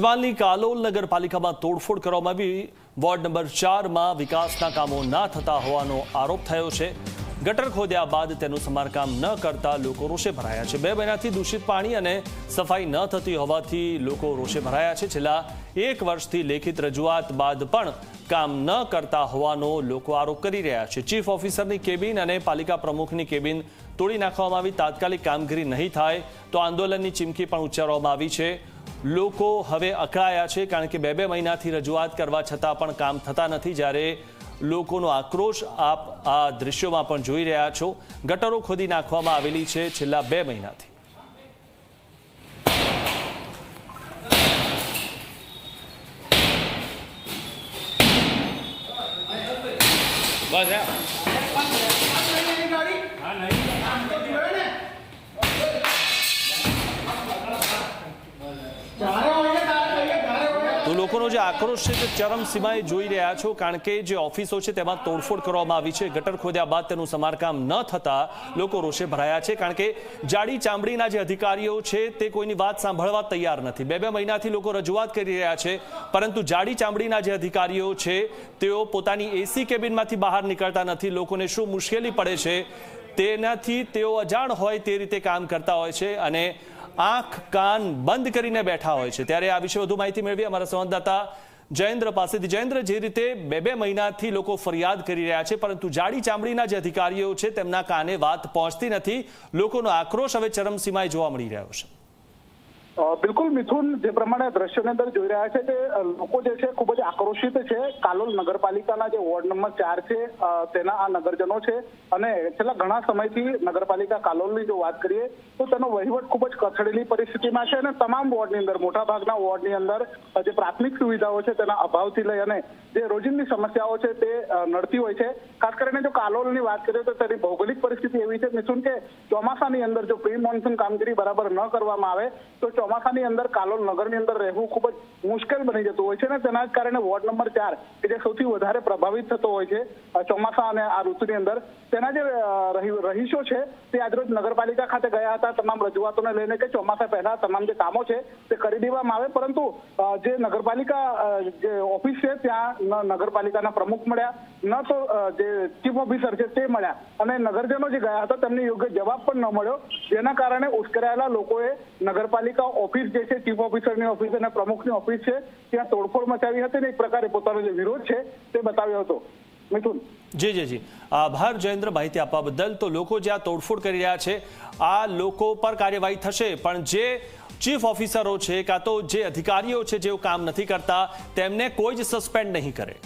પંચમહાલની કાલોલ નગરપાલિકામાં તોડફોડ કરવામાં આવી। વોર્ડ નંબર 4 માં વિકાસના કામો ના થતા હોવાનો આરોપ થયો છે। ગટર ખોદ્યા બાદ તેનું સમારકામ ન કરતા લોકો રોષે ભરાયા છે। 2 મહિનાથી દૂષિત પાણી અને સફાઈ ન થતી હોવાથી લોકો રોષે ભરાયા છે। છેલ્લા 1 વર્ષથી લેખિત રજૂઆત બાદ પણ કામ ન કરતા હોવાનો લોકો આરોપ કરી રહ્યા છે। ચીફ ઓફિસરની કેબિન અને પાલિકા પ્રમુખની કેબિન તોડી નાખવામાં આવી। તાત્કાલિક કામગીરી નહીં થાય તો આંદોલનની ચીમકી પણ ઉચ્ચારવામાં આવી છે। લોકો હવે અકળાયા છે કારણ કે 2 મહિનાથી રજૂઆત કરવા છતાં પણ કામ થતા નથી। જ્યારે લોકોનો આક્રોશ આપ આ દ્રશ્યોમાં પણ જોઈ રહ્યા છો। ગટરો ખોદી નાખવામાં આવેલી છે છેલ્લા 2 મહિનાથી। તો લોકોનો જે આક્રોશ છે તે ચરમસીમાએ જોઈ રહ્યા છો કારણ કે જે ઓફિસો છે તેમાં તોડફોડ કરવામાં આવી છે। ગટર ખોદ્યા બાદ તેનું સમારકામ ન થતા લોકો રોષે ભરાયા છે કારણ કે જાડી ચામડીના જે અધિકારીઓ છે તે કોઈની વાત સાંભળવા તૈયાર નથી। 2 મહિનાથી લોકો રજૂઆત કરી રહ્યા છે પરંતુ જાડી ચામડીના જે અધિકારીઓ છે તેઓ પોતાની એસી કેબિનમાંથી બહાર નીકળતા નથી। લોકોને શું મુશ્કેલી પડે છે તેનાથી તેઓ અજાણ હોય તે રીતે કામ કરતા હોય છે અને આંખ કાન બંધ કરીને બેઠા હોય છે। ત્યારે આ વિશે વધુ માહિતી મેળવી અમારા સંવાદદાતા જયેન્દ્ર પાસેથી। જયેન્દ્ર, જે રીતે 2 મહિનાથી લોકો ફરિયાદ કરી રહ્યા છે પરંતુ જાડી ચામડીના જે અધિકારીઓ છે તેમના કાને વાત પહોંચતી નથી। લોકોનો આક્રોશ હવે ચરમસીમાએ જોવા મળી રહ્યો છે। બિલકુલ મિથુન, જે પ્રમાણે દ્રશ્યોની અંદર જોઈ રહ્યા છે તે લોકો જે છે ખૂબ જ આક્રોશિત છે। કાલોલ નગરપાલિકાના જે વોર્ડ નંબર 4 છે તેના આ નગરજનો છે અને છેલ્લા ઘણા સમયથી નગરપાલિકા કાલોલની જો વાત કરીએ તો તેનો વહીવટ ખૂબ જ કથળેલી પરિસ્થિતિમાં છે અને તમામ વોર્ડની અંદર મોટાભાગના વોર્ડની અંદર જે પ્રાથમિક સુવિધાઓ છે તેના અભાવથી લઈ અને જે રોજિંદી સમસ્યાઓ છે તે નડતી હોય છે। ખાસ કરીને જો કાલોલની વાત કરીએ તો તેની ભૌગોલિક પરિસ્થિતિ એવી છે મિથુન કે ચોમાસાની અંદર જો પ્રી મોન્સૂન કામગીરી બરાબર ન કરવામાં આવે તો ચોમાસાની અંદર કાલોલ નગરની અંદર રહેવું ખૂબ જ મુશ્કેલ બની જતું હોય છે ને તેના જ કારણે વોર્ડ નંબર 4 કે જે સૌથી વધારે પ્રભાવિત થતો હોય છે ચોમાસા અને આ ઋતુની અંદર તેના જે રહીશો છે તે આજરોજ નગરપાલિકા ખાતે ગયા હતા તમામ રજૂઆતોને લઈને કે ચોમાસા પહેલા તમામ જે કામો છે તે કરી દેવામાં આવે। પરંતુ જે નગરપાલિકા જે ઓફિસ છે ત્યાં નગરપાલિકાના પ્રમુખ મળ્યા ન તો જે ચીફ ઓફિસર છે તે મળ્યા અને નગરજનો જે ગયા હતા તેમને યોગ્ય જવાબ પણ ન મળ્યો, જેના કારણે ઉશ્કેરાયેલા લોકોએ નગરપાલિકા ઓફિસ જે છે ચીફ ઓફિસરની ઓફિસ અને પ્રમુખની ઓફિસ છે ત્યાં તોડફોડ મચાવી હતી અને એક પ્રકારે પોતાનો જે વિરોધ છે તે બતાવ્યો હતો। મિથુન જી આભાર જયેન્દ્ર માહિતી આપવા બદલ। તો લોકો જે આ તોડફોડ કરી રહ્યા છે આ લોકો પર કાર્યવાહી થશે પણ જે ચીફ ઓફિસરો છે કાં તો જે અધિકારીઓ છે જેઓ કામ નથી કરતા તેમને કોઈ જ સસ્પેન્ડ નહીં કરે।